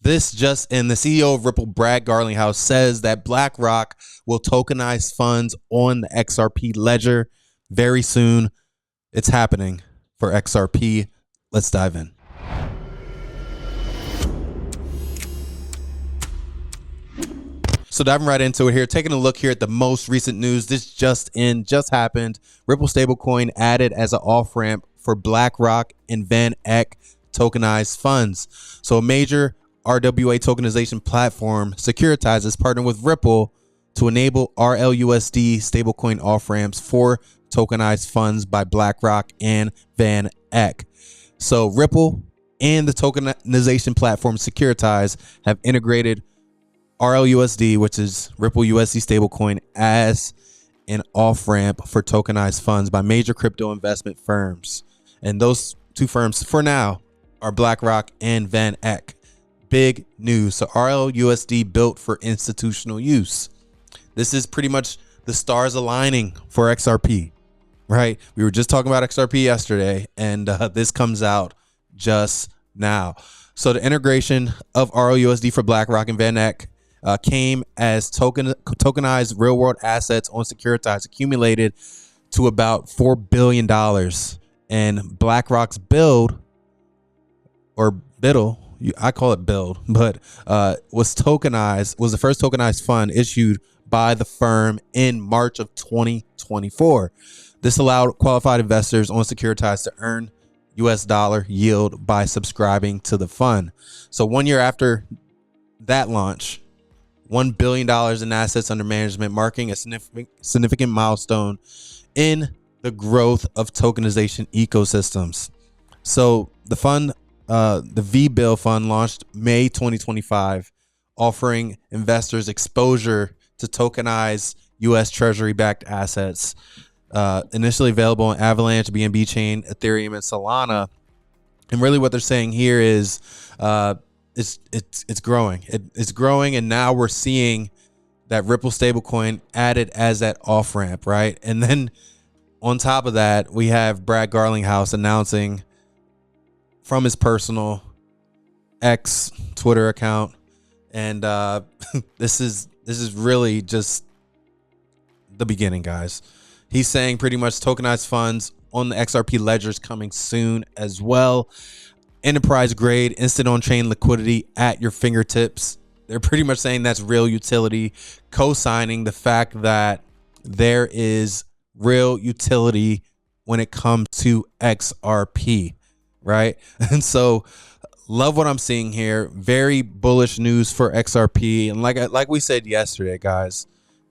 This just in, the CEO of Ripple, Brad Garlinghouse, says that BlackRock will tokenize funds on the XRP Ledger very soon. It's happening for XRP. Let's dive in. So diving right into it here, taking a look here at the most recent news. This just happened. Ripple stablecoin added as an off-ramp for BlackRock and Vaneck tokenized funds. So a major RWA tokenization platform, Securitize, is partnering with Ripple to enable RLUSD stablecoin off-ramps for tokenized funds by BlackRock and Vaneck. So Ripple and the tokenization platform Securitize have integrated RLUSD, which is Ripple USD stablecoin, as an off-ramp for tokenized funds by major crypto investment firms. And those two firms, for now, are BlackRock and Vaneck. Big news. So RLUSD built for institutional use. This is pretty much the stars aligning for XRP, right? We were just talking about XRP yesterday, and this comes out just now. So the integration of RLUSD for BlackRock and Vaneck came as tokenized real-world assets on Securitize accumulated to about $4 billion. And BlackRock's BUIDL, or BUIDL, I call it BUILD, but was the first tokenized fund issued by the firm in March of 2024. This allowed qualified investors on Securitize to earn US dollar yield by subscribing to the fund. So 1 year after that launch, $1 billion in assets under management, marking a significant milestone in the growth of tokenization ecosystems. So the fund, the VBILL fund, launched May 2025, offering investors exposure to tokenized U.S. Treasury-backed assets, initially available on Avalanche, BNB Chain, Ethereum, and Solana. And really what they're saying here is it's growing. It's growing, and now we're seeing that Ripple stablecoin added as that off-ramp, right? And then on top of that, we have Brad Garlinghouse announcing from his personal X Twitter account, and this is really just the beginning, guys. He's saying pretty much tokenized funds on the XRP Ledger is coming soon as well. Enterprise grade, instant on-chain liquidity at your fingertips. They're pretty much saying that's real utility, co-signing the fact that there is real utility when it comes to XRP, right? And so love what I'm seeing here. Very bullish news for XRP. And like we said yesterday, guys,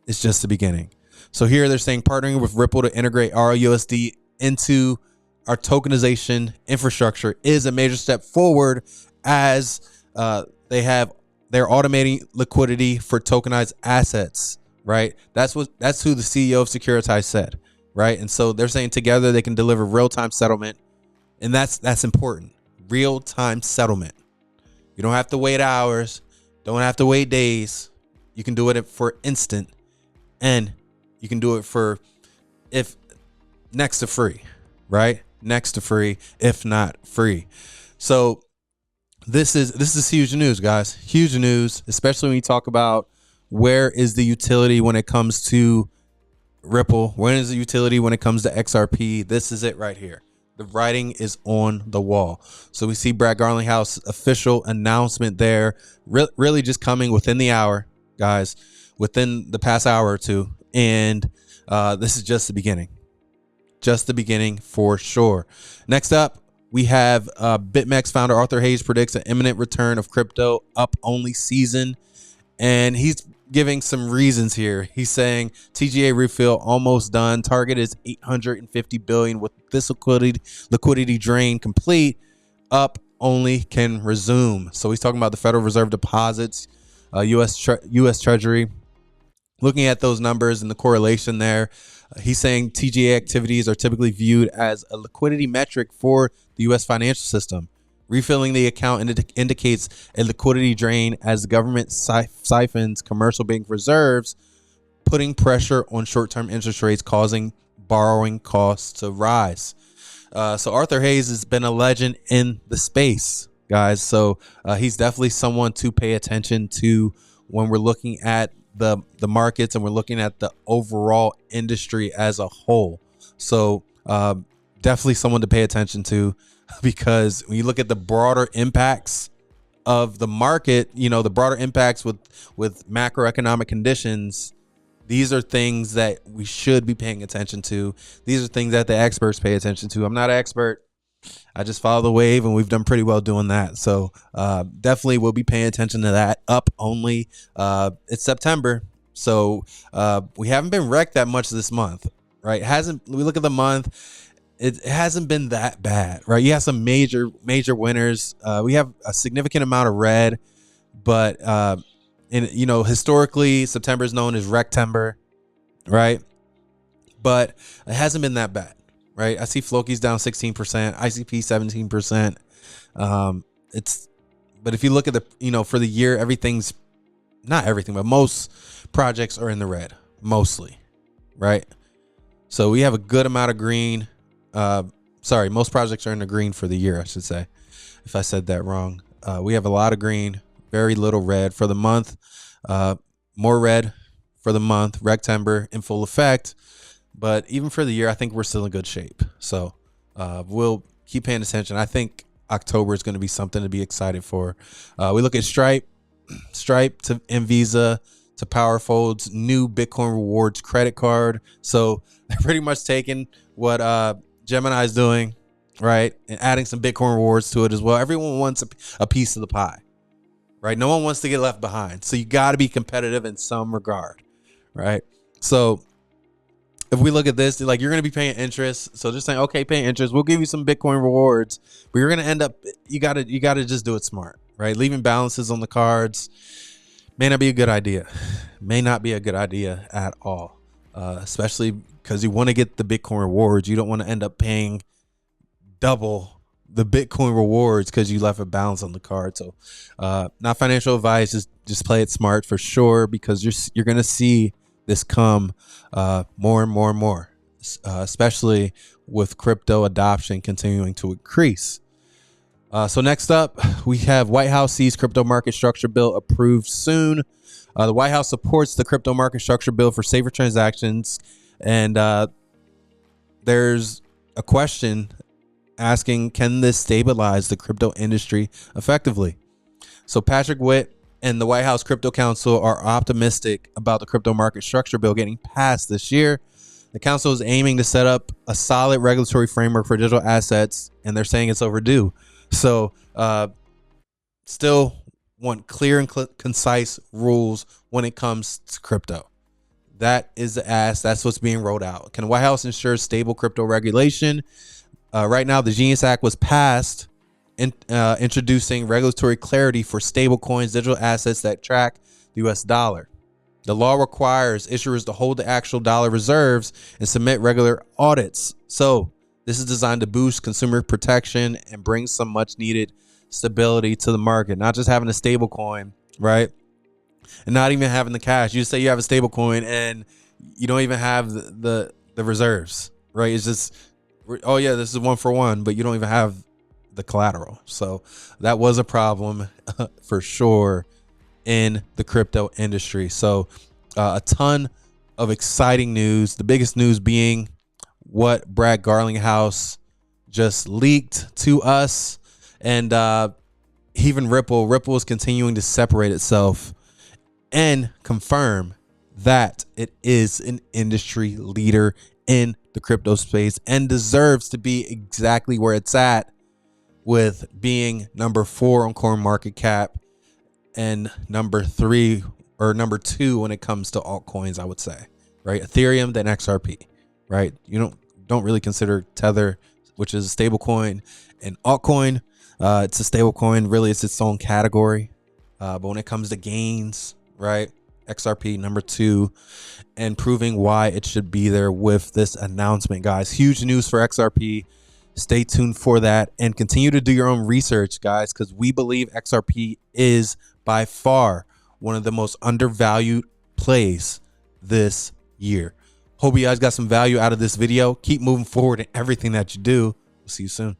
it's just the beginning. So here they're saying partnering with Ripple to integrate RLUSD into our tokenization infrastructure is a major step forward, as they're automating liquidity for tokenized assets, right? That's who the CEO of Securitize said, right? And so they're saying together they can deliver real-time settlement, and that's important. Real-time settlement. You don't have to wait hours, don't have to wait days. You can do it for instant, and you can do it for next to free, right? Next to free, if not free. So this is huge news, guys. Huge news, especially when you talk about where is the utility when it comes to Ripple, when is the utility when it comes to XRP. This is it right here. The writing is on the wall. So we see Brad Garlinghouse official announcement there, really just coming within the hour, guys, within the past hour or two. And this is just the beginning. Just the beginning for sure. Next up, we have BitMEX founder Arthur Hayes predicts an imminent return of crypto up-only season. And he's giving some reasons here. He's saying TGA refill almost done. Target is 850 billion. With this liquidity drain complete, up only can resume. So he's talking about the Federal Reserve deposits, U.S. Treasury. Looking at those numbers and the correlation there, he's saying TGA activities are typically viewed as a liquidity metric for the U.S. financial system. Refilling the account indicates a liquidity drain as the government siphons commercial bank reserves, putting pressure on short-term interest rates, causing borrowing costs to rise. So Arthur Hayes has been a legend in the space, guys. So he's definitely someone to pay attention to when we're looking at the markets and we're looking at the overall industry as a whole. So definitely someone to pay attention to, because when you look at the broader impacts of the market, you know, the broader impacts with macroeconomic conditions, these are things that we should be paying attention to. These are things that the experts pay attention to. I'm not an expert. I just follow the wave, and we've done pretty well doing that. So definitely we'll be paying attention to that. Up only. It's September, so we haven't been wrecked that much this month, right? We look at the month, it hasn't been that bad, right? You have some major winners. We have a significant amount of red, but you know, historically September is known as Wrecktember, right? But it hasn't been that bad. Right, I see Floki's down 16%, ICP 17%. But if you look at the, you know, for the year, not everything, but most projects are in the red, mostly, right? So we have a good amount of green. Most projects are in the green for the year, I should say, if I said that wrong. We have a lot of green, very little red for the month. More red for the month, Wrecktember in full effect. But even for the year, I think we're still in good shape. So we'll keep paying attention. I think October is going to be something to be excited for. We look at Stripe to Visa to PowerFold's new Bitcoin rewards credit card. So they're pretty much taking what Gemini is doing, right, and adding some Bitcoin rewards to it as well. Everyone wants a piece of the pie, right? No one wants to get left behind. So you got to be competitive in some regard, right? So if we look at this, like, you're going to be paying interest. So just saying, okay, paying interest, we'll give you some Bitcoin rewards, but you're going to end up, you got to just do it smart, right? Leaving balances on the cards may not be a good idea. May not be a good idea at all, especially because you want to get the Bitcoin rewards. You don't want to end up paying double the Bitcoin rewards because you left a balance on the card. So not financial advice, just play it smart for sure, because you're going to see this come more and more, especially with crypto adoption continuing to increase. So next up, we have White House sees crypto market structure bill approved soon. The White House supports the crypto market structure bill for safer transactions. And there's a question asking, can this stabilize the crypto industry effectively? So Patrick Witt and the White House Crypto Council are optimistic about the crypto market structure bill getting passed this year. The council is aiming to set up a solid regulatory framework for digital assets, and they're saying it's overdue. So still want clear and concise rules when it comes to crypto. That is the ask. That's what's being rolled out. Can the White House ensure stable crypto regulation? Right now, the Genius Act was passed, introducing regulatory clarity for stable coins, digital assets that track the US dollar. The law requires issuers to hold the actual dollar reserves and submit regular audits. So this is designed to boost consumer protection and bring some much needed stability to the market. Not just having a stable coin, right? And not even having the cash. You just say you have a stable coin and you don't even have the reserves, right? It's just, oh yeah, this is 1 for 1, but you don't even have the collateral. So that was a problem for sure in the crypto industry. So a ton of exciting news. The biggest news being what Brad Garlinghouse just leaked to us. And even Ripple is continuing to separate itself and confirm that it is an industry leader in the crypto space and deserves to be exactly where it's at, with being number 4 on CoinMarketCap and number 3 or number 2 when it comes to altcoins, I would say, right? Ethereum, then XRP, right? You don't really consider Tether, which is a stable coin, an altcoin. It's a stable coin. Really, it's its own category. But when it comes to gains, right? XRP number 2, and proving why it should be there with this announcement, guys. Huge news for XRP. Stay tuned for that and continue to do your own research, guys, because we believe XRP is by far one of the most undervalued plays this year. Hope you guys got some value out of this video. Keep moving forward in everything that you do. We'll see you soon.